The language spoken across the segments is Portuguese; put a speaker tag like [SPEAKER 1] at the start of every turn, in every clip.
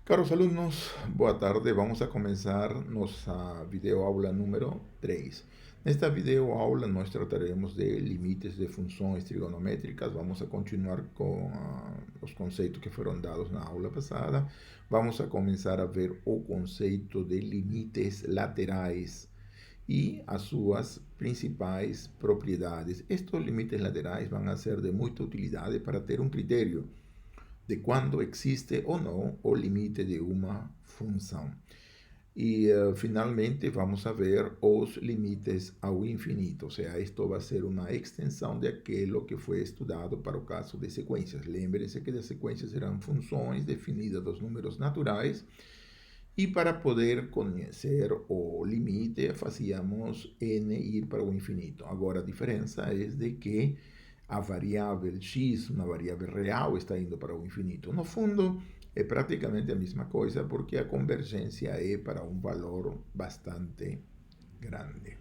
[SPEAKER 1] Caros alumnos, boa tarde. Vamos a comenzar nuestra videoaula número 3. Nesta videoaula nós trataremos de limites de funções trigonométricas. Vamos a continuar com os conceitos que foram dados na aula passada. Vamos a começar a ver o conceito de limites laterais e as suas principais propriedades. Estes limites laterais vão a ser de muita utilidade para ter um critério de quando existe ou não o limite de uma função. E finalmente vamos a ver os limites ao infinito, ou seja, isto vai ser uma extensão daquilo que foi estudado para o caso de sequências. Lembrem-se que as sequências eram funções definidas dos números naturais e para poder conhecer o limite fazíamos n ir para o infinito. Agora a diferença é de que a variável x, uma variável real, está indo para o infinito. No fundo, é praticamente a mesma coisa, porque a convergência é para um valor bastante grande.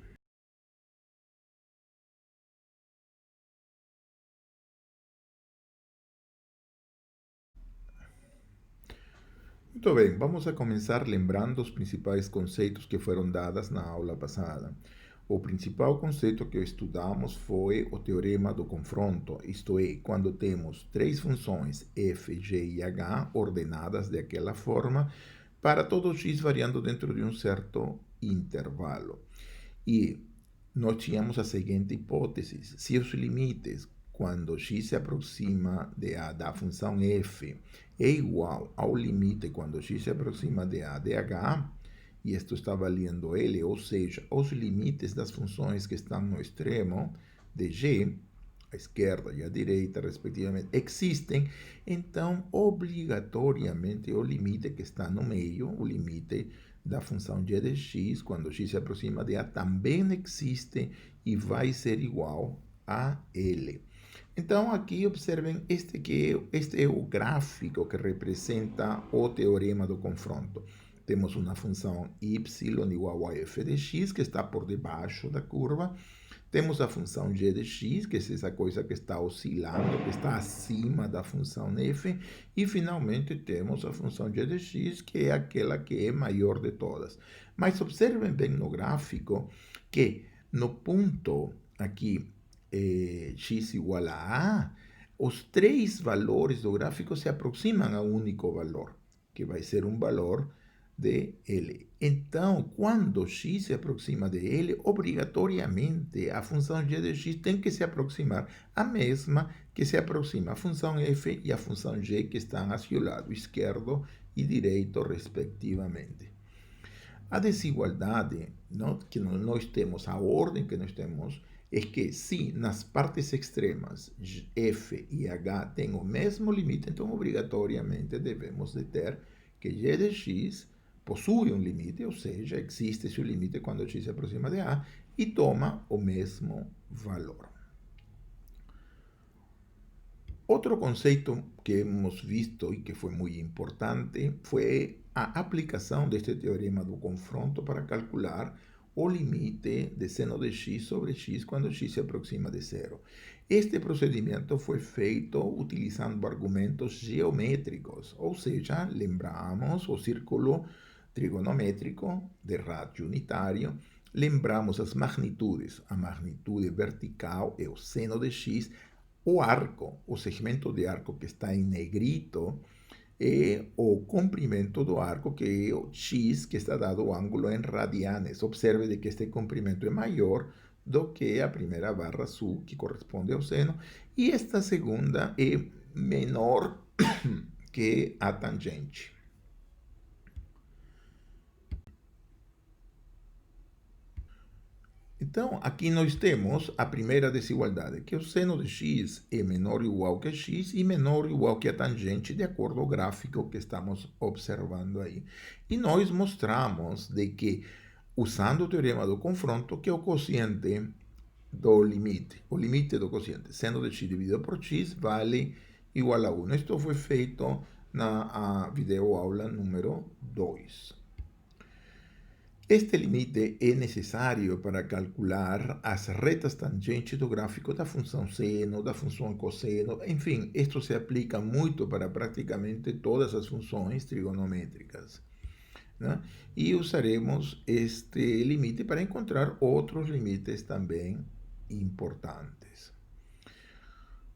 [SPEAKER 1] Muito bem, vamos a começar lembrando os principais conceitos que foram dados na aula passada. O principal conceito que estudamos foi o teorema do confronto, isto é, quando temos três funções f, g e h ordenadas daquela forma, para todo x variando dentro de um certo intervalo. E nós tínhamos a seguinte hipótese: se os limites, quando x se aproxima da função f, é igual ao limite quando x se aproxima de h, e isto está valendo L, ou seja, os limites das funções que estão no extremo de G, a esquerda e a direita, respectivamente, existem, então, obrigatoriamente, o limite que está no meio, o limite da função g de x, quando x se aproxima de a, também existe e vai ser igual a L. Então, aqui observem, este é o gráfico que representa o teorema do confronto. Temos uma função y igual a f de x, que está por debaixo da curva. Temos a função g de x, que é essa coisa que está oscilando, que está acima da função f. E, finalmente, temos a função g de x, que é aquela que é maior de todas. Mas observem bem no gráfico que no ponto aqui, x igual a A, os três valores do gráfico se aproximam a um único valor, que vai ser um valor de L. Então, quando x se aproxima de L, obrigatoriamente a função g de x tem que se aproximar a mesma que se aproxima a função f e a função g, que estão a seu lado esquerdo e direito, respectivamente. A desigualdade, não, que nós temos, a ordem que nós temos, é que se nas partes extremas f e h têm o mesmo limite, então obrigatoriamente devemos de ter que g de x possui um limite, ou seja, existe seu limite quando x se aproxima de a e toma o mesmo valor. Outro conceito que hemos visto e que foi muito importante foi a aplicação deste teorema do confronto para calcular o limite de seno de x sobre x quando x se aproxima de zero. Este procedimento foi feito utilizando argumentos geométricos, ou seja, lembramos o círculo trigonométrico de rádio unitário, lembramos as magnitudes. A magnitude vertical é o seno de x, o arco, o segmento de arco que está em negrito, é o comprimento do arco, que é o x, que está dado o ângulo em radianes. Observe de que este comprimento é maior do que a primeira barra azul, que corresponde ao seno, e esta segunda é menor que a tangente. Então, aqui nós temos a primeira desigualdade, que o seno de x é menor ou igual que x e menor ou igual que a tangente, de acordo ao gráfico que estamos observando aí. E nós mostramos de que, usando o teorema do confronto, que o quociente do limite, o limite do quociente, seno de x dividido por x, vale igual a 1. Isto foi feito na videoaula número 2. Este limite é necessário para calcular as retas tangentes do gráfico da função seno, da função cosseno, enfim, isto se aplica muito para praticamente todas as funções trigonométricas, né? E usaremos este limite para encontrar outros limites também importantes.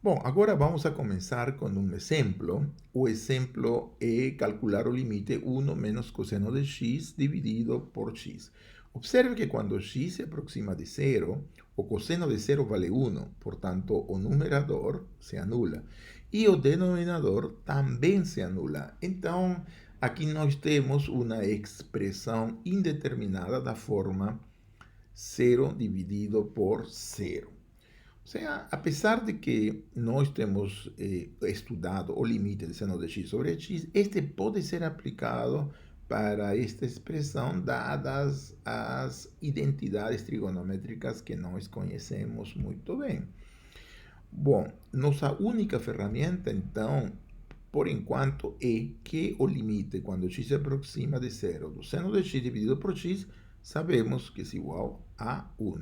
[SPEAKER 1] Bom, agora vamos a começar com um exemplo. O exemplo é calcular o limite 1 menos cosseno de x dividido por x. Observe que quando x se aproxima de zero, o cosseno de zero vale 1, portanto, o numerador se anula. E o denominador também se anula. Então, aqui nós temos uma expressão indeterminada da forma 0 dividido por 0. O sea, a pesar de que nós temos estudado o limite de seno de x sobre x, este pode ser aplicado para esta expressão dadas as identidades trigonométricas que nós conhecemos muito bem. Bom, nossa única ferramenta, então, por enquanto, é que o limite, quando x se aproxima de zero, do seno de x dividido por x, sabemos que é igual a 1.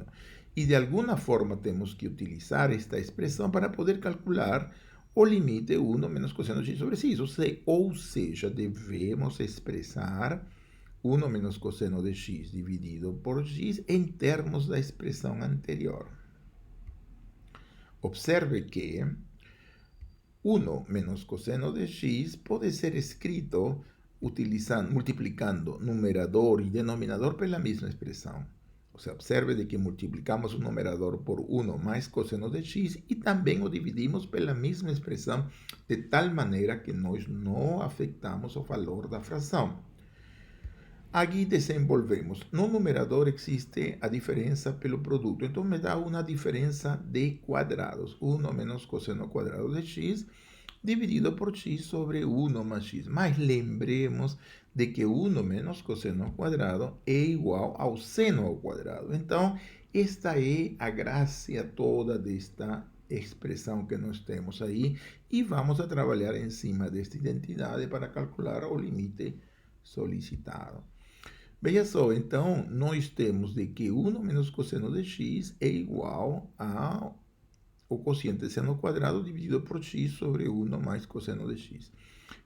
[SPEAKER 1] E de alguma forma temos que utilizar esta expressão para poder calcular o limite 1 menos cosseno de x sobre x. Ou seja, devemos expressar 1 menos cosseno de x dividido por x em termos da expressão anterior. Observe que 1 menos cosseno de x pode ser escrito multiplicando numerador e denominador pela mesma expressão. O sea, observe de que multiplicamos o numerador por 1 mais cosseno de x e também o dividimos pela mesma expressão, de tal maneira que nós não afetamos o valor da fração. Aqui desenvolvemos. No numerador existe a diferença pelo produto. Então, me dá uma diferença de quadrados. 1 menos cosseno quadrado de x dividido por x sobre 1 mais x. Mas lembremos de que 1 menos cosseno ao quadrado é igual ao seno ao quadrado. Então, esta é a graça toda desta expressão que nós temos aí. E vamos a trabalhar em cima desta identidade para calcular o limite solicitado. Veja só, então, nós temos de que 1 menos cosseno de x é igual ao quociente seno ao quadrado dividido por x sobre 1 mais cosseno de x.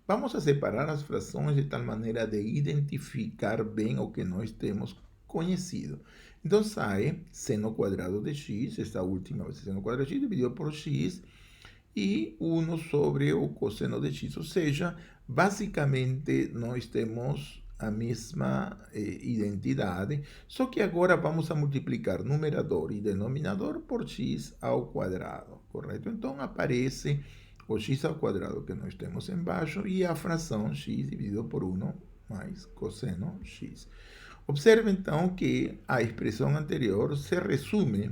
[SPEAKER 1] Vamos a separar as frações de tal maneira de identificar bem o que nós temos conhecido. Então, sai seno quadrado de x, esta última vai ser seno quadrado de x dividido por x, e 1 sobre o cosseno de x. Ou seja, basicamente, nós temos a mesma identidade, só que agora vamos a multiplicar numerador e denominador por x ao quadrado, correto? Então, aparece o x ao quadrado que nós temos embaixo e a fração x dividido por 1 mais cosseno x. Observe, então, que a expressão anterior se resume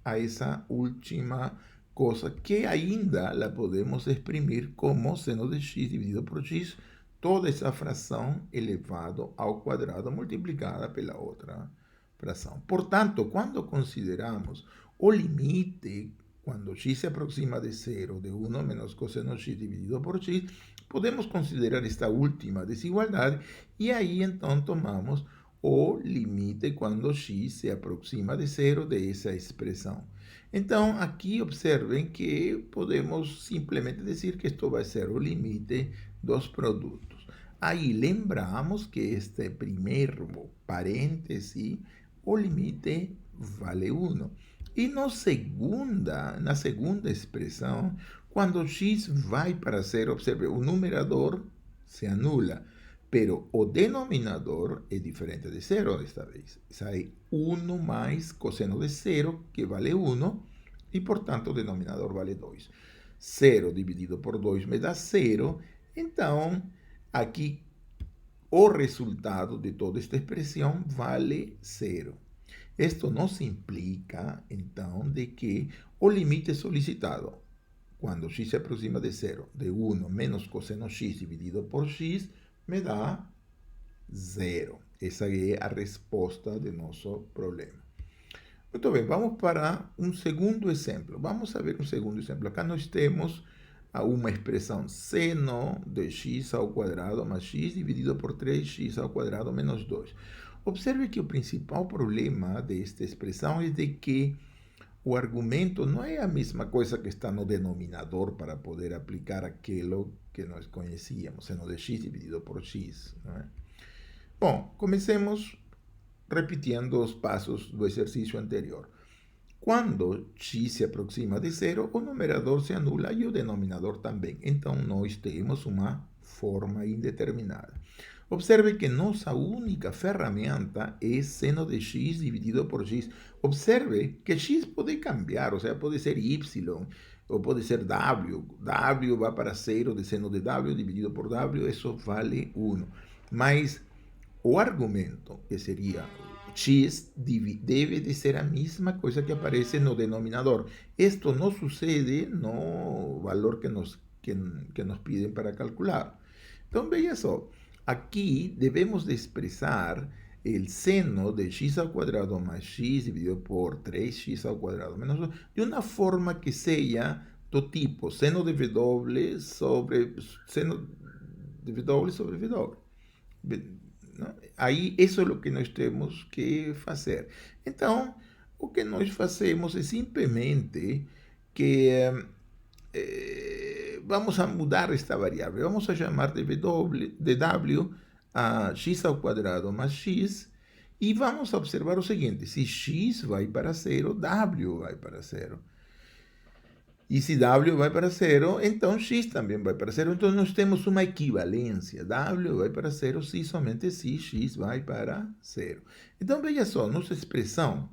[SPEAKER 1] a essa última coisa, que ainda la podemos exprimir como seno de x dividido por x, toda essa fração elevado ao quadrado multiplicada pela outra fração. Portanto, quando consideramos o limite, quando x se aproxima de zero, de 1 menos cosseno x dividido por x, podemos considerar esta última desigualdade e aí então tomamos o limite quando x se aproxima de zero dessa expressão. Então, aqui observem que podemos simplesmente dizer que isto vai ser o limite dos produtos. Aí lembramos que este primeiro parêntese, o limite vale 1. E na segunda expressão, quando x vai para zero, observe, o numerador se anula, pero o denominador é diferente de zero desta vez. Sai 1 mais cosseno de zero, que vale 1, e, portanto, o denominador vale 2. 0 dividido por 2 me dá 0. Então, aqui, o resultado de toda esta expressão vale 0. Isto nos implica, então, de que o limite solicitado, quando x se aproxima de 0, de 1 menos cosseno x dividido por x, me dá 0. Essa é a resposta do nosso problema. Muito bem, vamos para um segundo exemplo. Vamos a ver um segundo exemplo. Acá nós temos uma expressão seno de x ao quadrado mais x dividido por 3x ao quadrado menos 2. Observe que o principal problema desta expressão é de que o argumento não é a mesma coisa que está no denominador para poder aplicar aquilo que nós conhecíamos, seno de x dividido por x. Não é? Bom, comecemos repetindo os passos do exercício anterior. Quando x se aproxima de zero, o numerador se anula e o denominador também. Então, nós temos uma forma indeterminada. Observe que nossa única ferramenta é seno de x dividido por x. Observe que x pode cambiar, ou seja, pode ser y ou pode ser w. W vai para zero de seno de w dividido por w, isso vale 1. Mas o argumento, que seria x, deve de ser a mesma coisa que aparece no denominador. Isto não sucede no valor que nos piden para calcular. Então, veja só, aqui devemos de expressar o seno de x ao quadrado mais x dividido por 3x ao quadrado menos 2 de uma forma que seja do tipo seno de w sobre seno de w sobre w. Não? Aí, isso é o que nós temos que fazer. Então, o que nós fazemos é simplesmente que vamos a mudar esta variável. Vamos a chamar de w a x ao quadrado mais x e vamos a observar o seguinte: se x vai para zero, w vai para zero. E se w vai para zero, então x também vai para zero. Então, nós temos uma equivalência. W vai para zero se somente se x vai para zero. Então, veja só, nossa expressão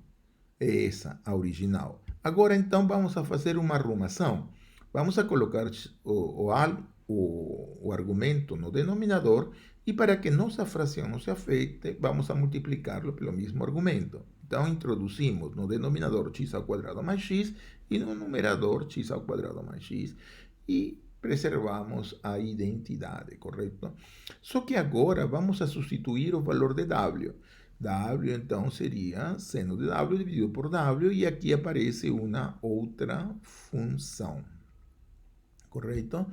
[SPEAKER 1] é essa, a original. Agora, então, vamos a fazer uma arrumação. Vamos a colocar o argumento no denominador e para que nossa fração não se afete, vamos a multiplicá-lo pelo mesmo argumento. Então, introduzimos no denominador x ao quadrado mais x e no numerador x ao quadrado mais x e preservamos a identidade, correto? Só que agora vamos a substituir o valor de w. W, então, seria seno de w dividido por w e aqui aparece uma outra função, correto?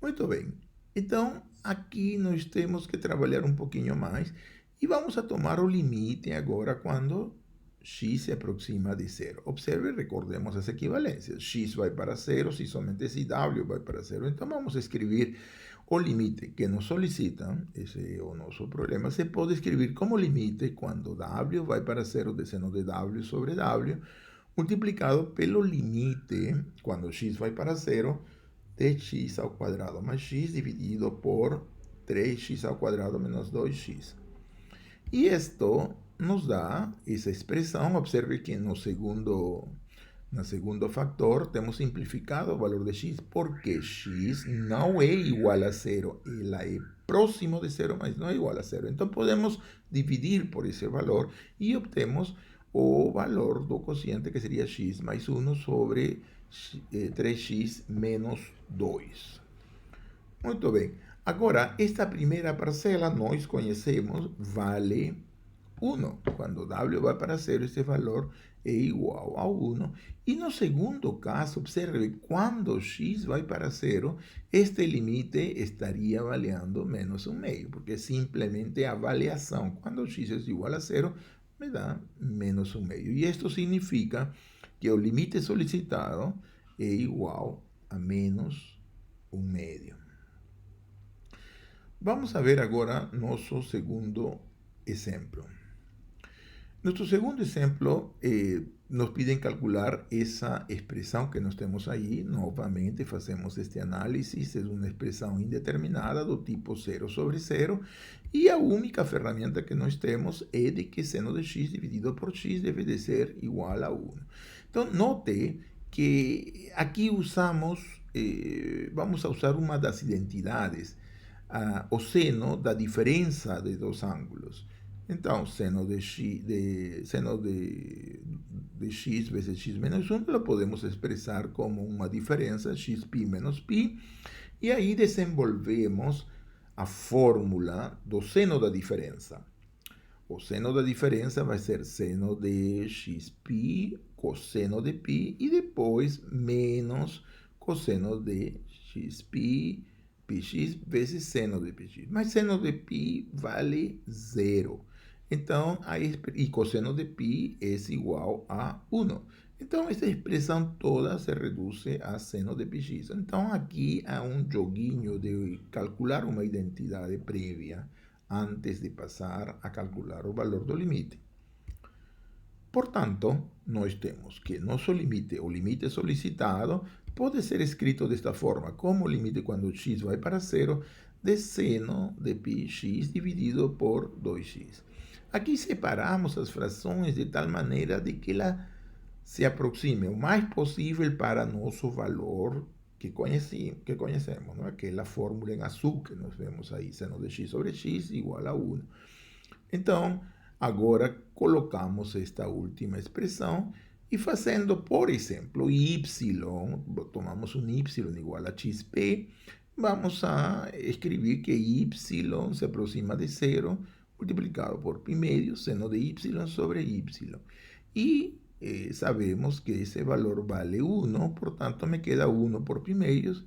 [SPEAKER 1] Muito bem. Então, aqui nós temos que trabalhar um pouquinho mais e vamos a tomar o limite agora quando x se aproxima de zero. Observe, recordemos as equivalências. X vai para zero se somente se w vai para zero. Então, vamos a escrever o limite que nos solicitam, esse é o nosso problema, se pode escrever como limite quando w vai para zero de seno de w sobre w, multiplicado pelo limite, quando x vai para zero, de x ao quadrado mais x dividido por 3x ao quadrado menos 2x. E isto nos dá essa expressão. Observe que no segundo factor temos simplificado o valor de x, porque x não é igual a zero, ela é próximo de zero, mas não é igual a zero. Então, podemos dividir por esse valor e obtemos o valor do quociente, que seria x mais 1 sobre 3x menos 2. Muito bem. Agora, esta primeira parcela nós conhecemos, vale 1. Quando w vai para zero, esse valor é igual a 1. E no segundo caso, observe, quando x vai para zero, este limite estaria valendo menos 1,5, porque é simplesmente a avaliação. Quando x é igual a zero, me dá menos 1,5. E isto significa que o limite solicitado é igual a menos 1,5. Vamos a ver agora nosso segundo exemplo. Nuestro segundo exemplo nos piden calcular essa expressão que nós temos aí. Novamente, fazemos este análise. É uma expressão indeterminada do tipo 0 sobre 0. E a única ferramenta que nós temos é de que seno de x dividido por x deve de ser igual a 1. Então, note que aqui vamos a usar uma das identidades, o seno da diferença de dois ângulos. Então, seno de x vezes x menos 1, lo podemos expressar como uma diferença, xπ menos π, e aí desenvolvemos a fórmula do seno da diferença. O seno da diferença vai ser seno de xπ cosseno de π e depois menos cosseno de xπ πx vezes seno de πx. Mas seno de π vale 0. Então, e cosseno de pi é igual a 1. Então, essa expressão toda se reduz a seno de πx. Então, aqui há um joguinho de calcular uma identidade prévia antes de passar a calcular o valor do limite. Portanto, nós temos que nosso limite, o limite solicitado, pode ser escrito desta forma, como limite quando x vai para zero, de seno de πx dividido por 2x. Aqui separamos as frações de tal maneira de que ela se aproxime o mais possível para nosso valor que conhecemos, não é? Que é a fórmula em azul que nós vemos aí, seno de x sobre x igual a 1. Então, agora colocamos esta última expressão e fazendo, por exemplo, y, tomamos um y igual a xp, vamos a escrever que y se aproxima de zero multiplicado por pi medio, seno de y sobre y. Y sabemos que ese valor vale 1, por tanto me queda 1 por pi medios,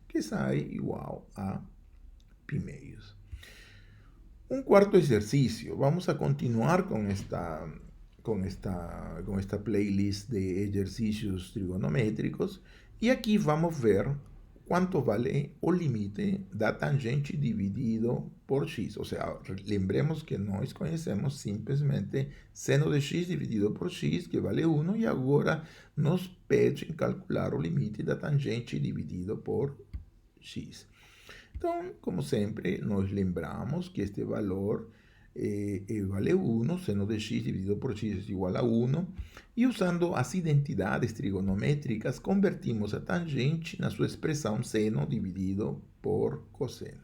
[SPEAKER 1] que sai igual a pi medios. Un cuarto ejercicio. Vamos a continuar con esta playlist de ejercicios trigonométricos. Y aquí vamos a ver cuánto vale o límite da tangente dividido por x. O sea, lembremos que nós conhecemos simplesmente seno de x dividido por x, que vale 1, e agora nos pedem calcular o limite da tangente dividido por x. Então, como sempre, nós lembramos que este valor vale 1, seno de x dividido por x é igual a 1, e usando as identidades trigonométricas, convertimos a tangente na sua expressão seno dividido por cosseno.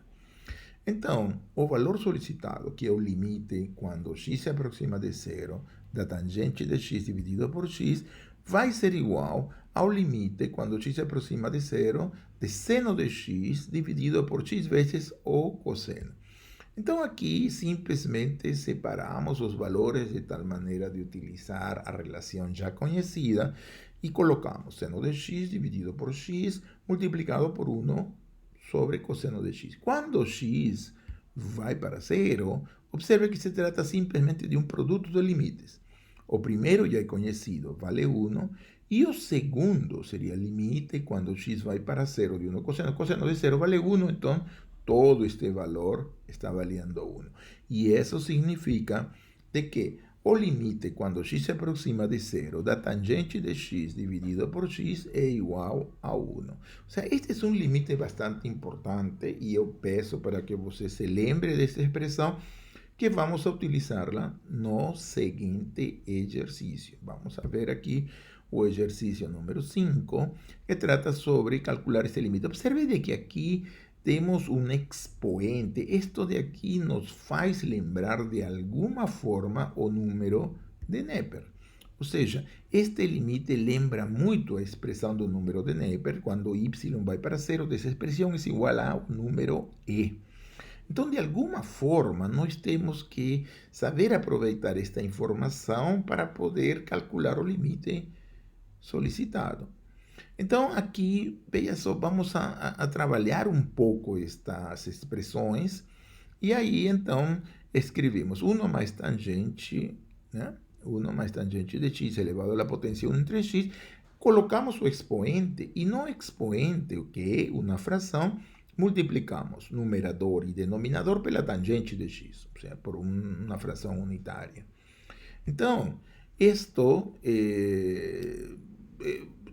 [SPEAKER 1] Então, o valor solicitado, que é o limite quando x se aproxima de zero, da tangente de x dividido por x, vai ser igual ao limite quando x se aproxima de zero, de seno de x dividido por x vezes o cosseno. Então, aqui simplesmente separamos os valores de tal maneira de utilizar a relação já conhecida e colocamos seno de x dividido por x multiplicado por 1 sobre cosseno de x. Quando x vai para zero, observe que se trata simplesmente de um produto de limites. O primeiro já é conhecido, vale 1, e o segundo seria limite quando x vai para zero de 1 cosseno. Cosseno de zero vale 1, então todo este valor está valendo 1. E isso significa de que o limite quando x se aproxima de zero da tangente de x dividido por x é igual a 1. Ou seja, este é um limite bastante importante e eu peço para que você se lembre dessa expressão, que vamos a utilizá-la no seguinte exercício. Vamos a ver aqui o exercício número 5, que trata sobre calcular este limite. Observe de que aqui temos um expoente. Isto de aqui nos faz lembrar de alguma forma o número de Neper. Ou seja, este limite lembra muito a expressão do número de Neper. Quando y vai para zero, essa expressão é igual ao número e. Então, de alguma forma, nós temos que saber aproveitar esta informação para poder calcular o limite solicitado. Então, aqui, veja só, vamos a trabalhar um pouco estas expressões. E aí, então, escrevemos 1 mais tangente, né? 1 mais tangente de x elevado à potência 1 entre x. Colocamos o expoente, e no expoente, o que é uma fração, multiplicamos numerador e denominador pela tangente de x, ou seja, por uma fração unitária. Então, isto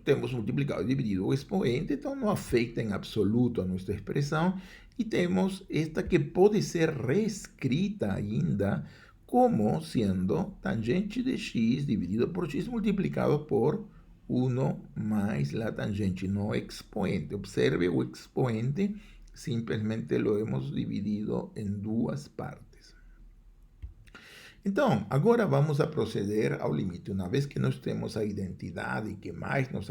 [SPEAKER 1] temos multiplicado e dividido o expoente, então não afeta em absoluto a nossa expressão, e temos esta que pode ser reescrita ainda como sendo tangente de x dividido por x multiplicado por 1 mais a tangente no expoente. Observe o expoente, simplesmente lo hemos dividido em duas partes. Então, agora vamos a proceder ao limite. Uma vez que nós temos a identidade que mais nos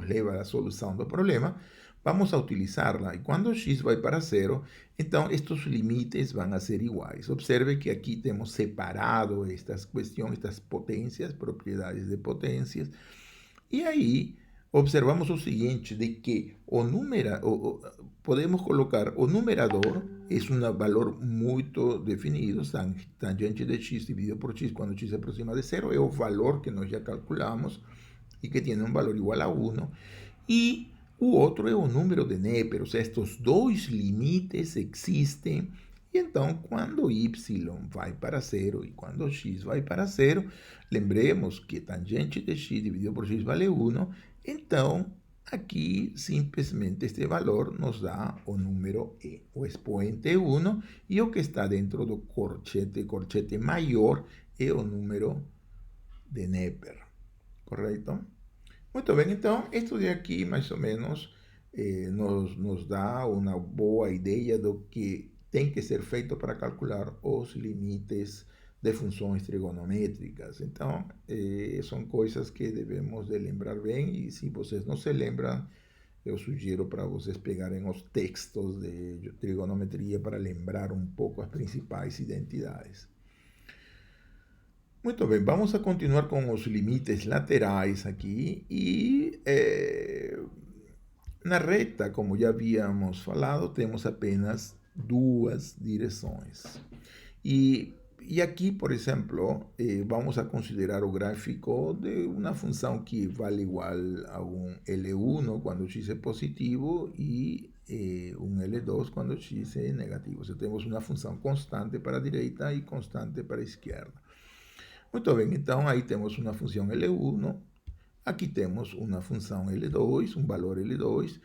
[SPEAKER 1] leva à solução do problema, vamos a utilizá-la. E quando x vai para zero, então estes limites vão a ser iguais. Observe que aqui temos separado estas questões, estas potências, propriedades de potências. E aí, observamos o seguinte, de que podemos colocar o numerador, é um valor muito definido, tangente de x dividido por x, quando x se aproxima de zero, é o valor que nós já calculamos e que tem um valor igual a 1, e o outro é o número de Neper, ou seja, estes dois limites existem, e então quando y vai para zero e quando x vai para zero, lembremos que tangente de x dividido por x vale 1, então aqui simplesmente este valor nos dá o número e, o expoente é 1, e o que está dentro do corchete maior é o número de Neper, correto? Muito bem, então, isto de aqui, mais ou menos, nos dá uma boa ideia do que tem que ser feito para calcular os limites de funções trigonométricas. Então, são coisas que devemos de lembrar bem, e se vocês não se lembram, eu sugiro para vocês pegarem os textos de trigonometria para lembrar um pouco as principais identidades. Muito bem, vamos a continuar com os limites laterais aqui e na reta, como já havíamos falado, temos apenas duas direções. E aqui, por exemplo, vamos a considerar o gráfico de uma função que vale igual a um L1 quando x é positivo e um L2 quando x é negativo. Ou seja, temos uma função constante para a direita e constante para a esquerda. Muito bem, então aí temos uma função L1, aqui temos uma função L2, um valor L2,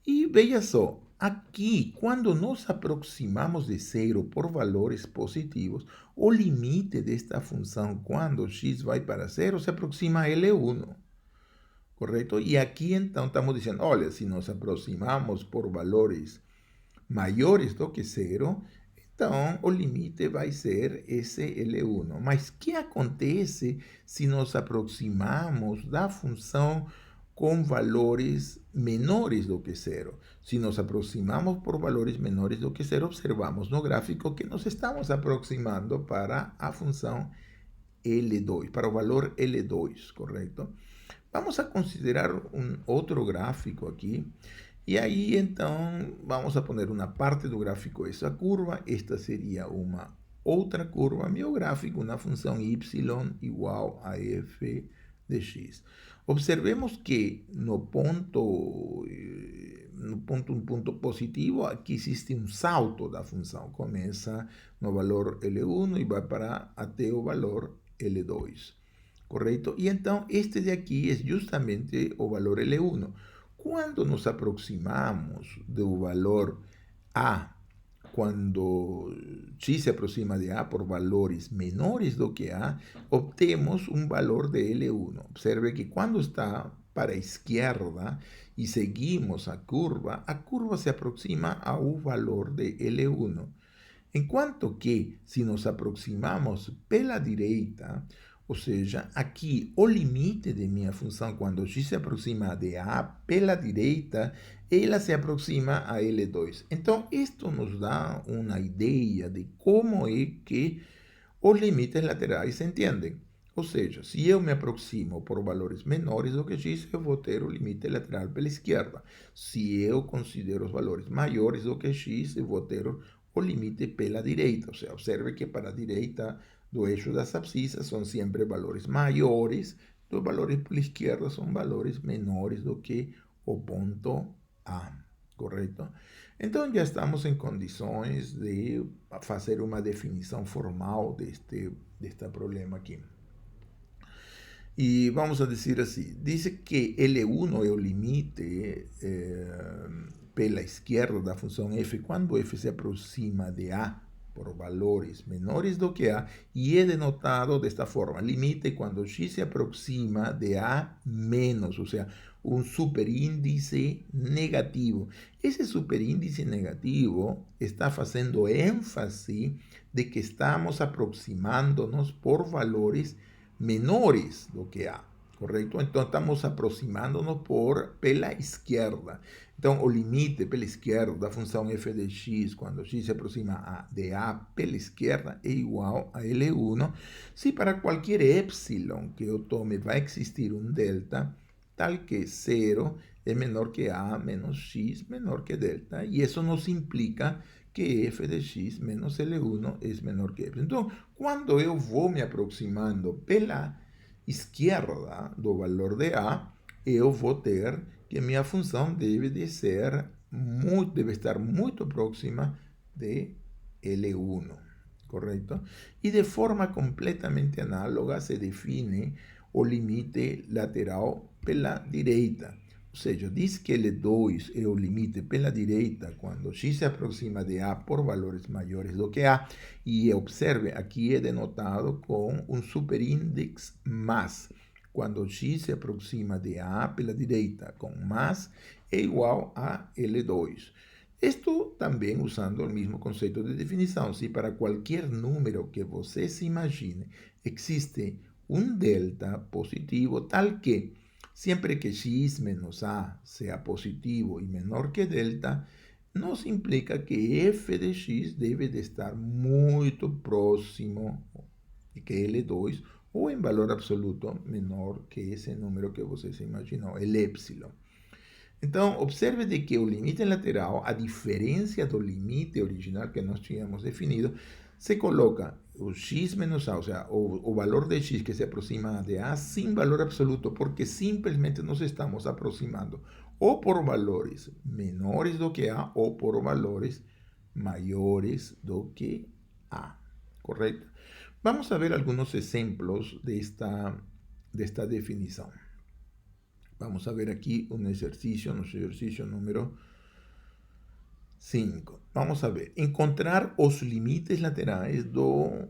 [SPEAKER 1] e veja só, aqui, quando nos aproximamos de zero por valores positivos, o limite desta função, quando x vai para zero, se aproxima a L1, correto? E aqui, então, estamos dizendo, olha, se nos aproximamos por valores maiores do que zero, então o limite vai ser esse L1. Mas o que acontece se nos aproximamos da função com valores menores do que zero? Se nos aproximamos por valores menores do que zero, observamos no gráfico que nos estamos aproximando para a função L2, para o valor L2, correto? Vamos a considerar um outro gráfico aqui. E aí, então, vamos a poner uma parte do gráfico essa curva. Esta seria uma outra curva. Meu gráfico, uma função y igual a f de x. Observemos que no ponto, um ponto positivo, aqui existe um salto da função. Começa no valor L1 e vai para até o valor L2. Correto? E então, este de aqui é justamente o valor L1. Quando nos aproximamos do valor A, quando x se aproxima de A por valores menores do que A, obtemos um valor de L1. Observe que quando está para a esquerda e seguimos a curva se aproxima ao valor de L1. Enquanto que, se nos aproximamos pela direita, ou seja, aqui o limite de minha função, quando x se aproxima de A pela direita, ela se aproxima a L2. Então, isto nos dá uma ideia de como é que os limites laterais se entendem. Ou seja, se eu me aproximo por valores menores do que x, eu vou ter o limite lateral pela esquerda. Se eu considero os valores maiores do que x, eu vou ter o limite pela direita. Ou seja, observe que para a direita do eixo das abscissas são sempre valores maiores, os valores pela esquerda são valores menores do que o ponto A, correto? Então, já estamos em condições de fazer uma definição formal deste problema aqui. E vamos a dizer assim, diz que L1 é o limite pela esquerda da função f quando f se aproxima de A por valores menores do que A, e é denotado desta forma, limite quando x se aproxima de A menos, ou seja, um superíndice negativo. Esse superíndice negativo está fazendo ênfase de que estamos aproximando-nos por valores menores do que A, correto? Então, estamos aproximando-nos pela esquerda. Então, o limite pela esquerda da função f de x, quando x se aproxima de A pela esquerda, é igual a L1. Se para qualquer epsilon que eu tome vai existir um delta, tal que 0 es menor que A menos X menor que delta, y eso nos implica que f de x menos L1 es menor que F. Então, quando eu vou me aproximando pela esquerda do valor de A, eu vou ter que minha função deve estar muito próxima de L1, ¿correcto? Y de forma completamente análoga se define o limite lateral pela direita. Ou seja, diz que L2 é o limite pela direita quando x se aproxima de A por valores maiores do que A. E observe, aqui é denotado com um superíndice mais. Quando x se aproxima de A pela direita com mais, é igual a L2. Esto también usando el mismo concepto de definición. Si para cualquier número que você se imagine existe un delta positivo tal que siempre que x menos a sea positivo y menor que delta, nos implica que f de x debe de estar muy próximo que L2 o en valor absoluto menor que ese número que você se imaginou, el épsilon. Então, observe de que o limite lateral, a diferença do limite original que nós tínhamos definido, se coloca o x menos a, ou seja, o valor de x que se aproxima de a, sem valor absoluto, porque simplesmente nos estamos aproximando ou por valores menores do que a ou por valores maiores do que a, correto? Vamos a ver algunos exemplos de esta definição. Vamos a ver aquí un ejercicio, nuestro ejercicio número 5. Vamos a ver, encontrar os limites laterais da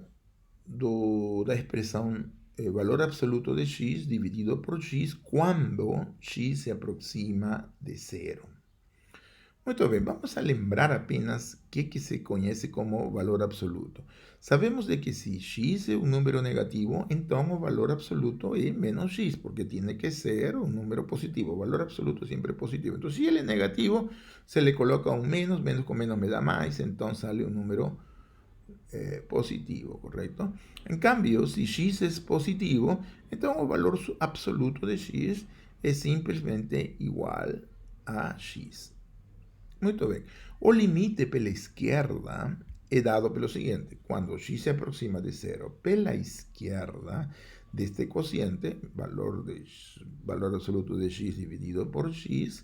[SPEAKER 1] expressão valor absoluto de x dividido por x quando x se aproxima de 0. Muito bem, vamos a lembrar apenas que se conhece como valor absoluto. Sabemos de que se x é um número negativo, então o valor absoluto é menos x, porque tem que ser um número positivo. O valor absoluto sempre é positivo. Então, se ele é negativo, se le coloca um menos, menos com menos me dá mais, então sale um número positivo, correto? Em cambio, se x é positivo, então o valor absoluto de x é simplesmente igual a x. Muito bem. O limite pela esquerda é dado pelo seguinte: quando x se aproxima de 0 pela esquerda deste quociente, valor absoluto de x dividido por x,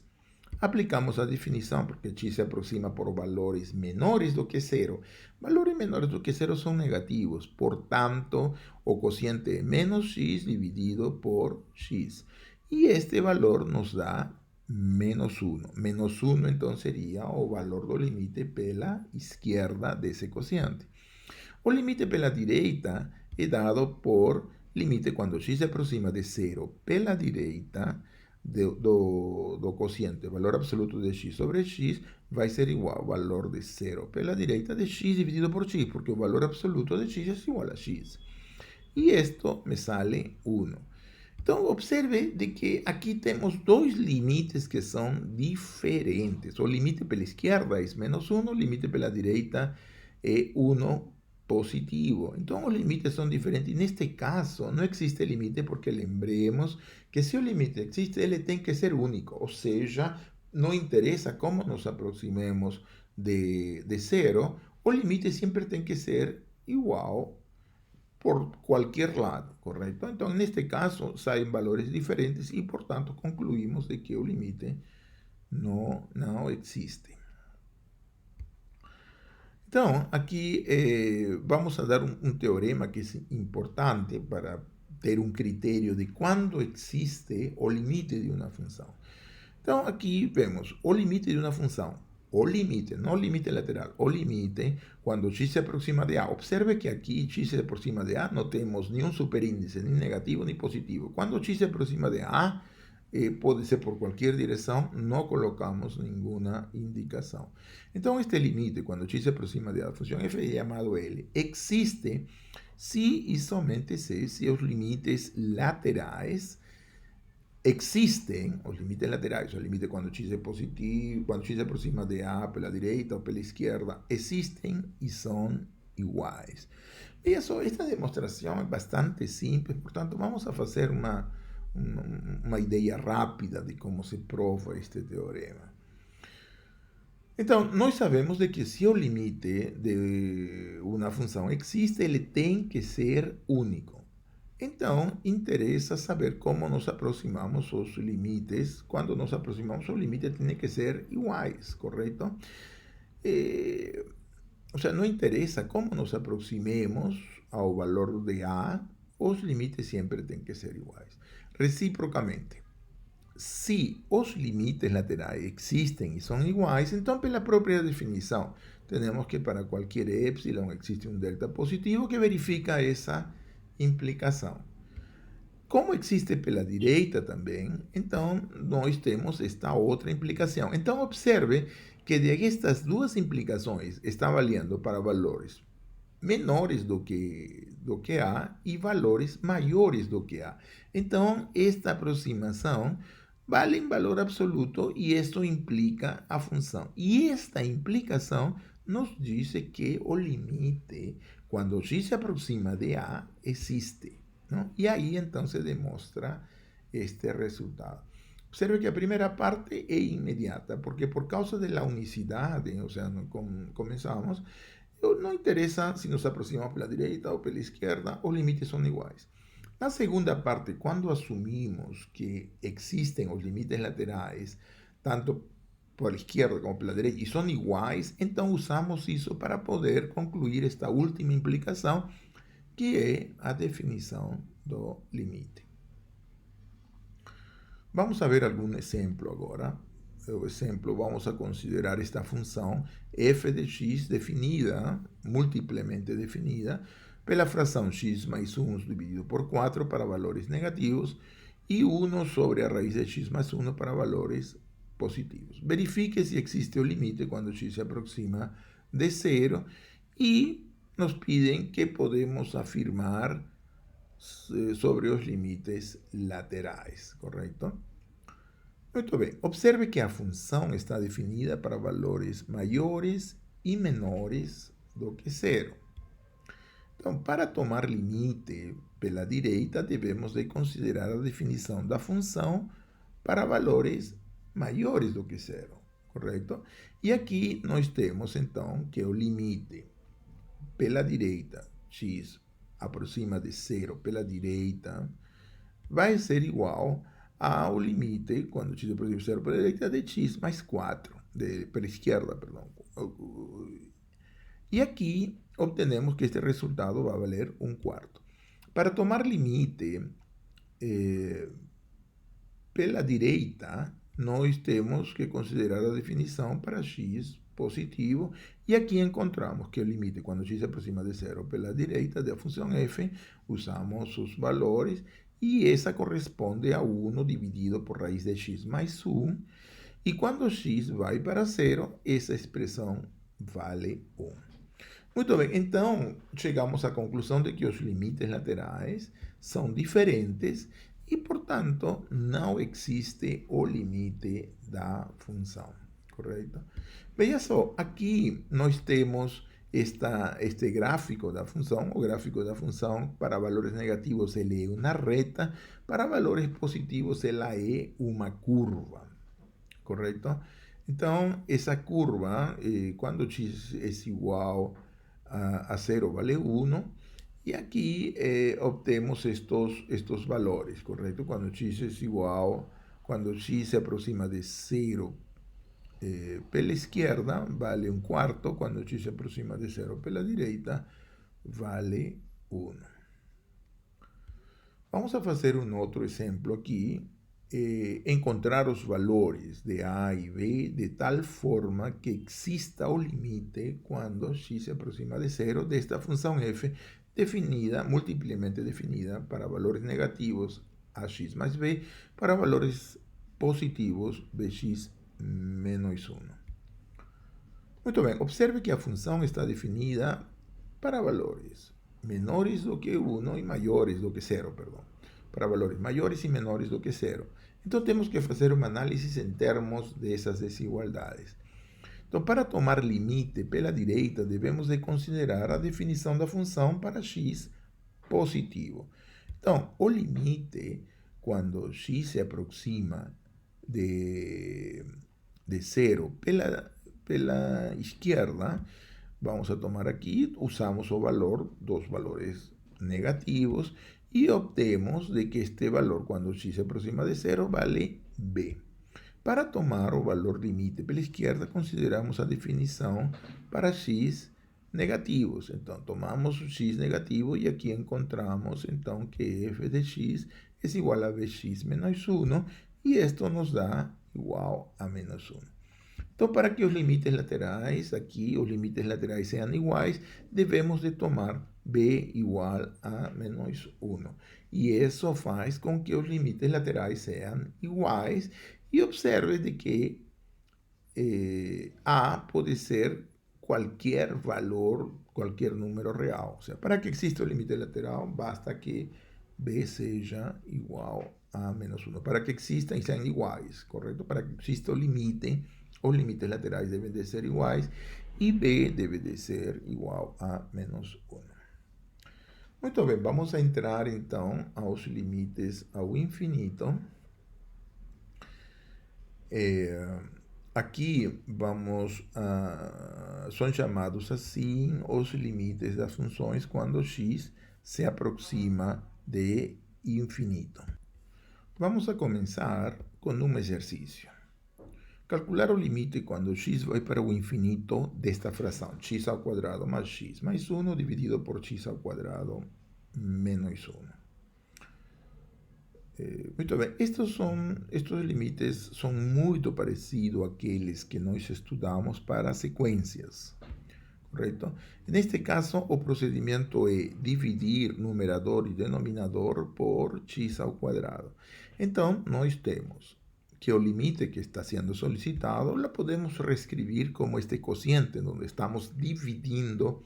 [SPEAKER 1] aplicamos a definição, porque x se aproxima por valores menores do que 0. Valores menores do que 0 são negativos, portanto, o quociente é menos x dividido por x. E este valor nos dá menos 1. Menos 1, então, seria o valor do limite pela esquerda desse quociente. O limite pela direita é dado por limite quando x se aproxima de 0 pela direita do quociente. O valor absoluto de x sobre x vai ser igual ao valor de 0 pela direita de x dividido por x, porque o valor absoluto de x é igual a x. E isto me sale 1. Então, observe de que aqui temos dois limites que são diferentes. O limite pela esquerda é menos 1, o limite pela direita é 1 positivo. Então, os limites são diferentes. Neste caso, não existe limite porque lembremos que se o limite existe, ele tem que ser único. Ou seja, não interessa como nos aproximemos de 0, o limite sempre tem que ser igual por cualquier lado, correcto? Entonces, en este caso, salen valores diferentes y, por tanto, concluimos de que el límite no existe. Entonces, aquí vamos a dar un teorema que es importante para ter un criterio de cuándo existe o límite de una función. Entonces, aquí vemos o límite de una función. O limite, no limite lateral, o limite cuando x se aproxima de a. Observe que aquí x se aproxima de a, no tenemos ni un superíndice, ni negativo ni positivo. Cuando x se aproxima de a, puede ser por cualquier dirección, no colocamos ninguna indicación. Entonces, este límite, cuando x se aproxima de a, la función f llamado L, existe si y somente si los límites laterales existem os limites laterais, o limite quando x é positivo, quando x se aproxima de A pela direita ou pela esquerda, existem e são iguais. Veja só, esta demonstração é bastante simples, portanto, vamos a fazer uma uma ideia rápida de como se prova este teorema. Então, nós sabemos de que se o limite de uma função existe, ele tem que ser único. Então, interessa saber como nos aproximamos aos limites. Quando nos aproximamos ao limite, tem que ser iguais, correto? O sea, não interessa como nos aproximemos ao valor de A, os limites sempre têm que ser iguais. Reciprocamente, se os limites laterais existem e são iguais, então, pela própria definição, temos que para qualquer epsilon existe um delta positivo que verifica essa implicação. Como existe pela direita também, então nós temos esta outra implicação. Então, observe que destas duas implicações está valendo para valores menores do que A e valores maiores do que A. Então, esta aproximação vale em valor absoluto e isso implica a função. E esta implicação nos diz que o limite, quando x se aproxima de A, existe. ¿No? E aí, então, se demonstra este resultado. Observe que a primeira parte é imediata, porque por causa da unicidade, ou seja, começamos, não interessa se nos aproximamos pela direita ou pela esquerda, os limites são iguais. Na segunda parte, quando assumimos que existem os limites laterais, tanto por esquerda como pela direita, e são iguais, então usamos isso para poder concluir esta última implicação, que é a definição do limite. Vamos a ver algum exemplo agora. O exemplo, vamos a considerar esta função f de x definida, múltiplemente definida, pela fração x mais 1 dividido por 4 para valores negativos e 1 sobre a raiz de x mais 1 para valores positivos. Verifique se existe o limite quando x se aproxima de zero e nos piden que podemos afirmar sobre os limites laterais, correto? Muito bem. Observe que a função está definida para valores maiores e menores do que zero. Então, para tomar limite pela direita, devemos de considerar a definição da função para valores maiores do que zero, correto? E aqui nós temos, então, que o limite pela direita, x aproxima de zero pela direita, vai ser igual ao limite, quando x aproxima de zero pela direita, de x mais 4, pela esquerda, perdão. E aqui obtenemos que este resultado vai valer 1/4. Para tomar limite pela direita, nós temos que considerar a definição para x positivo, e aqui encontramos que o limite, quando x se aproxima de zero pela direita da função f, usamos os valores, e essa corresponde a 1 dividido por raiz de x mais 1, e quando x vai para zero, essa expressão vale 1. Muito bem, então chegamos à conclusão de que os limites laterais são diferentes e, portanto, não existe o limite da função, correto? Veja só, aqui nós temos este gráfico da função. O gráfico da função, para valores negativos, ele é uma reta, para valores positivos, ela é uma curva, correto? Então, essa curva, quando x é igual a zero, vale 1, e aqui obtemos estos valores, correto? Quando x é igual, quando x se aproxima de zero pela esquerda, vale 1/4, quando x se aproxima de zero pela direita, vale 1. Vamos a fazer um outro exemplo aqui, encontrar os valores de A e B de tal forma que exista o limite quando x se aproxima de zero desta função f definida, múltiplemente definida para valores negativos ax mais b, para valores positivos bx menos 1. Muito bem, observe que a função está definida para valores menores do que 1 e maiores do que 0, perdão. Para valores maiores e menores do que 0. Então, temos que fazer uma análise em termos dessas desigualdades. Então, para tomar limite pela direita, devemos de considerar a definição da função para x positivo. Então, o limite, quando x se aproxima de zero pela esquerda, vamos a tomar aqui, usamos o valor, dos valores negativos, e obtemos de que este valor, quando x se aproxima de zero, vale b. Para tomar o valor limite pela esquerda, consideramos a definição para x negativos. Então, tomamos o x negativo e aqui encontramos, então, que f de x é igual a bx menos 1, e isto nos dá igual a menos 1. Então, para que os limites laterais, aqui os limites laterais sejam iguais, devemos de tomar b igual a menos 1. E isso faz com que os limites laterais sejam iguais. E observe de que A pode ser qualquer valor, qualquer número real. Ou seja, para que exista o limite lateral, basta que B seja igual a menos 1. Para que existam e sejam iguais, correto? Para que exista o limite, os limites laterais devem de ser iguais e B deve de ser igual a menos 1. Muito bem, vamos a entrar então aos limites ao infinito. Aqui são chamados assim os limites das funções quando x se aproxima de infinito. Vamos a começar com um exercício. Calcular o limite quando x vai para o infinito desta fração, x ao quadrado mais x mais 1 dividido por x ao quadrado menos 1. Muito bem, estes limites são muito parecidos àqueles que nós estudamos para sequências, correto? Neste caso, o procedimento é dividir numerador e denominador por x ao quadrado. Então, nós temos que o limite que está sendo solicitado, la podemos reescrever como este cociente, onde estamos dividindo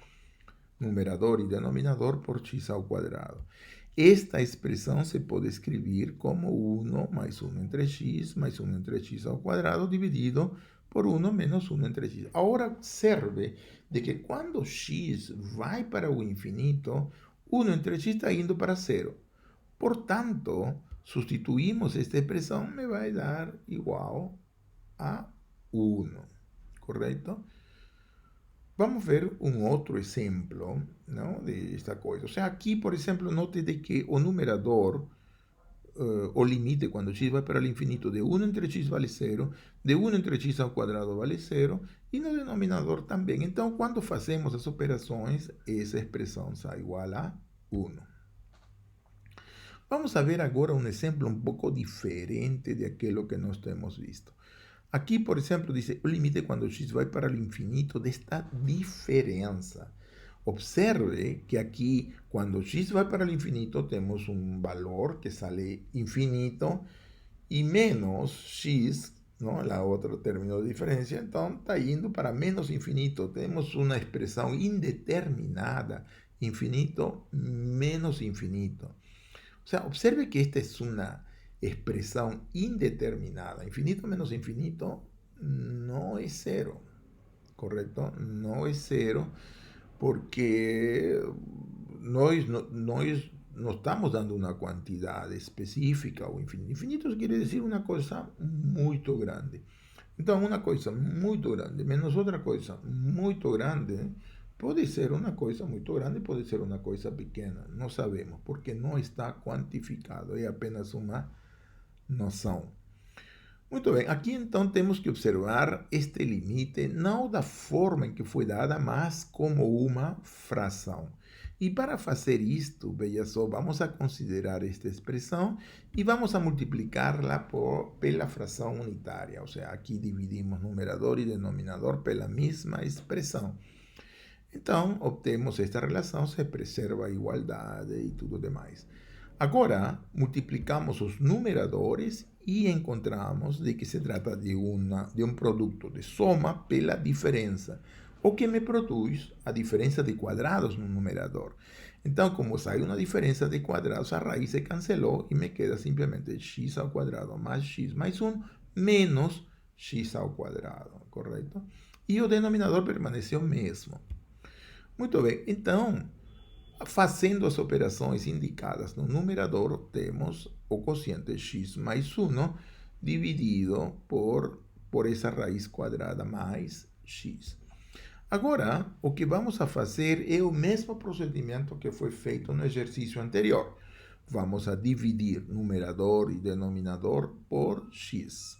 [SPEAKER 1] numerador e denominador por x ao quadrado. Esta expressão se pode escrever como 1 mais 1 entre x mais 1 entre x ao quadrado dividido por 1 menos 1 entre x. Agora observe de que quando x vai para o infinito, 1 entre x está indo para zero. Portanto, substituímos esta expressão, me vai dar igual a 1, correto? Vamos ver um outro exemplo, não, desta coisa. Ou seja, aqui, por exemplo, note de que o numerador, o limite, quando x vai para o infinito, de 1 entre x vale 0, de 1 entre x ao quadrado vale 0, e no denominador também. Então, quando fazemos as operações, essa expressão sai igual a 1. Vamos a ver agora um exemplo um pouco diferente daquilo que nós temos visto. Aqui, por exemplo, diz o limite quando x vai para o infinito desta diferença. Observe que aqui, quando x vai para o infinito, temos um valor que sale infinito e menos x, não? A outro término de diferença, então está indo para menos infinito. Temos uma expressão indeterminada, infinito menos infinito. O sea, observe que esta es una expresión indeterminada. Infinito menos infinito no es cero, ¿correcto? No es cero porque no estamos dando una cantidad específica o infinito. Infinito quiere decir una cosa muy grande. Entonces, una cosa muy grande menos otra cosa muy grande pode ser uma coisa muito grande, pode ser uma coisa pequena. Não sabemos, porque não está quantificado. É apenas uma noção. Muito bem, aqui então temos que observar este limite, não da forma em que foi dada, mas como uma fração. E para fazer isto, veja só, vamos a considerar esta expressão e vamos a multiplicá-la pela fração unitária. Ou seja, aqui dividimos numerador e denominador pela mesma expressão. Então, obtemos esta relação, se preserva a igualdade e tudo demais. Agora, multiplicamos os numeradores e encontramos de que se trata de um produto de soma pela diferença, o que me produz a diferença de quadrados no numerador. Então, como sai uma diferença de quadrados, a raiz se cancelou e me queda simplesmente x ao quadrado mais x mais 1 menos x ao quadrado, correto? E o denominador permaneceu o mesmo. Muito bem, então, Fazendo as operações indicadas no numerador, temos o quociente x mais 1 dividido por essa raiz quadrada mais x. Agora, o que vamos a fazer é o mesmo procedimento que foi feito no exercício anterior. Vamos a dividir numerador e denominador por x.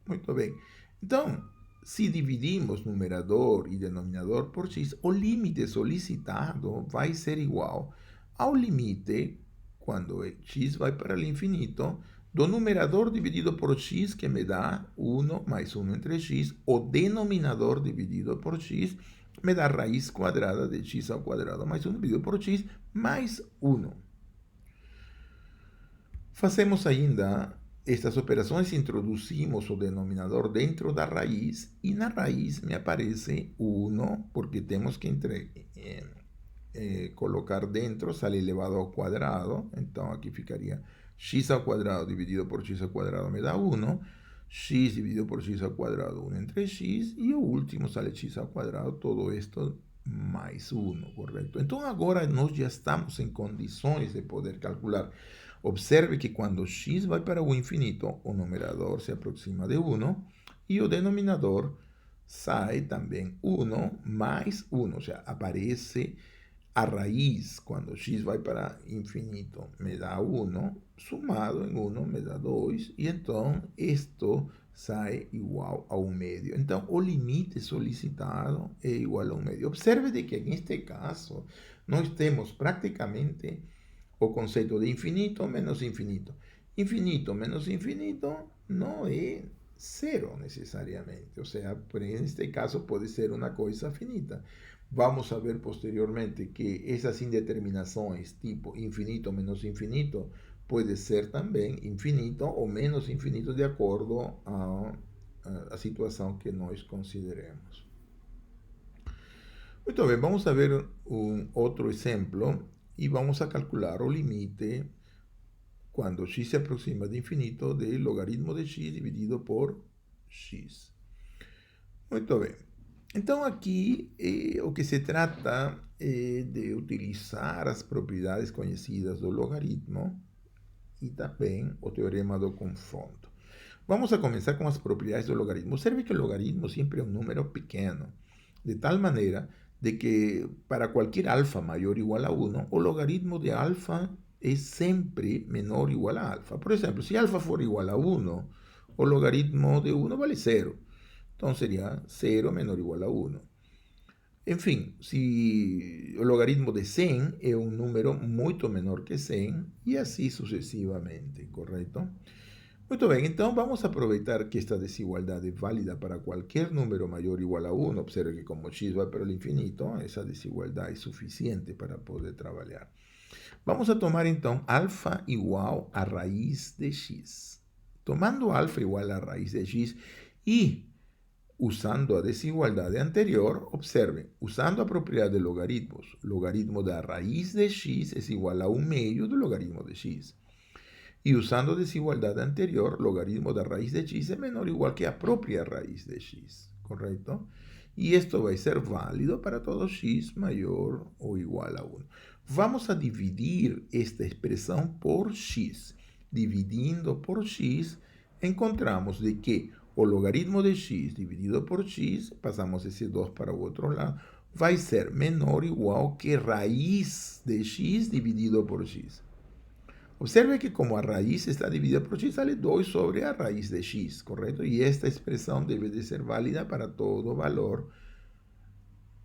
[SPEAKER 1] Muito bem. Então, se dividimos numerador e denominador por x, o limite solicitado vai ser igual ao limite, quando x vai para o infinito, do numerador dividido por x, que me dá 1 mais 1 entre x, o denominador dividido por x, me dá raiz quadrada de x ao quadrado mais 1 dividido por x, mais 1. Fazemos ainda estas operações, introduzimos o denominador dentro da raiz, e na raiz me aparece 1, porque temos que colocar dentro, sale elevado ao quadrado, então aqui ficaria x ao quadrado dividido por x ao quadrado me dá 1, x dividido por x ao quadrado 1 entre x, e o último sale x ao quadrado, todo esto mais 1, correto? Então agora nós já estamos em condições de poder calcular. Observe que quando x vai para o infinito, o numerador se aproxima de 1 e o denominador sai também 1 mais 1, ou seja, aparece a raiz, quando x vai para infinito, me dá 1, sumado em 1 me dá 2, e então isto sai igual a 1 medio. Então, o limite solicitado é igual a 1 medio. Observe de que, neste caso, nós temos praticamente o conceito de infinito menos infinito. Infinito menos infinito não é zero necessariamente. Ou seja, neste caso pode ser uma coisa finita. Vamos a ver posteriormente que essas indeterminações, tipo infinito menos infinito, pode ser também infinito ou menos infinito de acordo a situação que nós consideremos. Muito bem, vamos a ver um outro exemplo e vamos a calcular o limite quando x se aproxima de infinito del logaritmo de x dividido por x. Muito bem. Então aqui o que se trata é de utilizar as propriedades conhecidas do logaritmo e também o teorema do confronto. Vamos a começar com as propriedades do logaritmo. Observe que o logaritmo sempre é um número pequeno, de tal maneira de que para qualquer alfa maior ou igual a 1, o logaritmo de alfa é sempre menor ou igual a alfa. Por exemplo, se alfa for igual a 1, o logaritmo de 1 vale 0. Então sería 0 menor o igual a 1. En fin, si el logaritmo de 100 es un número muito menor que 100 y así sucesivamente, ¿correcto? Muito bem, então vamos aproveitar que esta desigualdade é válida para qualquer número maior ou igual a 1. Observe que como x vai para o infinito, essa desigualdade é suficiente para poder trabalhar. Vamos a tomar então alfa igual a raiz de x. Tomando alfa igual a raiz de x e usando a desigualdade anterior, observe, usando a propriedade de logaritmos, logaritmo da raiz de x é igual a 1 meio do logaritmo de x. E usando a desigualdade anterior, logaritmo da raiz de x é menor ou igual que a própria raiz de x, correto? E isto vai ser válido para todo x maior ou igual a 1. Vamos a dividir esta expressão por x. Dividindo por x, encontramos de que o logaritmo de x dividido por x, passamos esse 2 para o outro lado, vai ser menor ou igual que raiz de x dividido por x. Observe que como a raiz está dividida por x, sale 2 sobre a raiz de x, correto? E esta expressão deve de ser válida para todo valor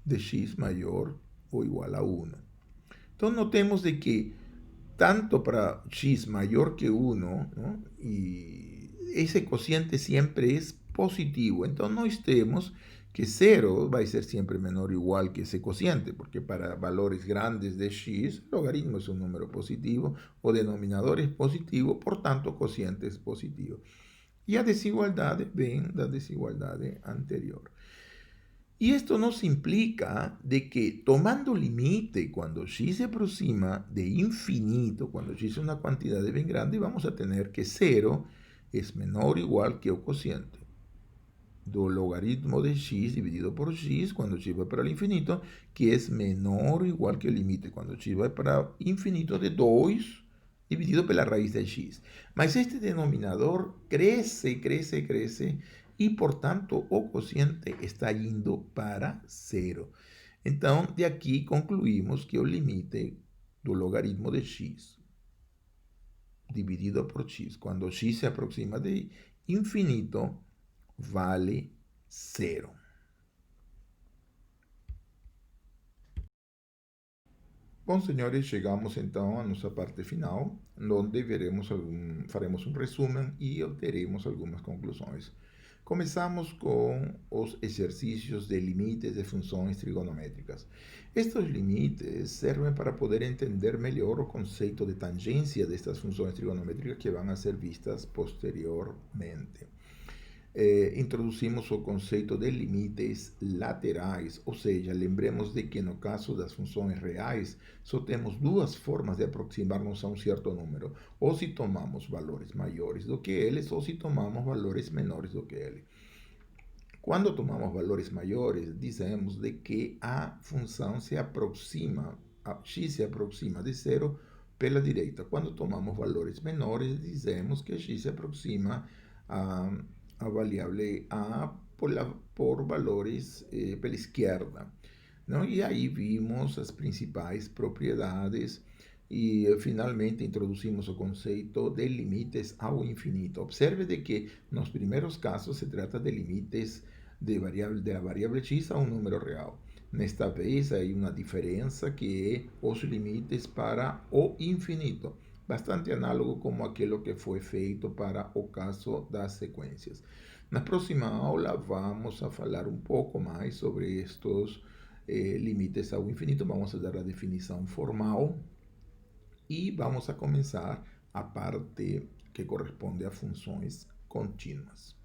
[SPEAKER 1] de x maior ou igual a 1. Então, notemos de que tanto para x maior que 1, ¿no? E esse quociente sempre é positivo. Então, nós temos que 0 vai ser sempre menor ou igual que esse quociente, porque para valores grandes de x, o logaritmo é um número positivo, o denominador é positivo, portanto, o quociente é positivo. E a desigualdade vem da desigualdade anterior. Y esto nos implica de que tomando limite cuando x se aproxima de infinito, cuando x es una cantidad bien grande, vamos a tener que 0 es menor o igual que el cociente do logaritmo de x dividido por x quando x vai para o infinito, que é menor ou igual que o limite quando x vai para o infinito de 2 dividido pela raiz de x. Mas este denominador cresce, cresce, cresce e, portanto, o quociente está indo para zero. Então, de aqui concluímos que o limite do logaritmo de x dividido por x, quando x se aproxima de infinito, vale zero. Bom, senhores, chegamos então à nossa parte final, onde faremos um resumo e obteremos algumas conclusões. Começamos com os exercícios de limites de funções trigonométricas. Estes limites servem para poder entender melhor o conceito de tangência destas funções trigonométricas que vão a ser vistas posteriormente. Introduzimos o conceito de limites laterais, ou seja, lembremos de que no caso das funções reais, só temos duas formas de aproximar-nos a um certo número, ou se tomamos valores maiores do que eles, ou se tomamos valores menores do que eles. Quando tomamos valores maiores, dizemos de que a função se aproxima, x se aproxima de zero pela direita. Quando tomamos valores menores, dizemos que x se aproxima a variável a por valores pela esquerda. Não? E aí vimos as principais propriedades e finalmente introduzimos o conceito de limites ao infinito. Observe de que nos primeiros casos se trata de limites de la variável x a um número real. Nesta vez, há uma diferença que é os limites para o infinito, bastante análogo como aquilo que foi feito para o caso das sequências. Na próxima aula, vamos a falar um pouco mais sobre estes limites ao infinito. Vamos a dar a definição formal e vamos a começar a parte que corresponde a funções contínuas.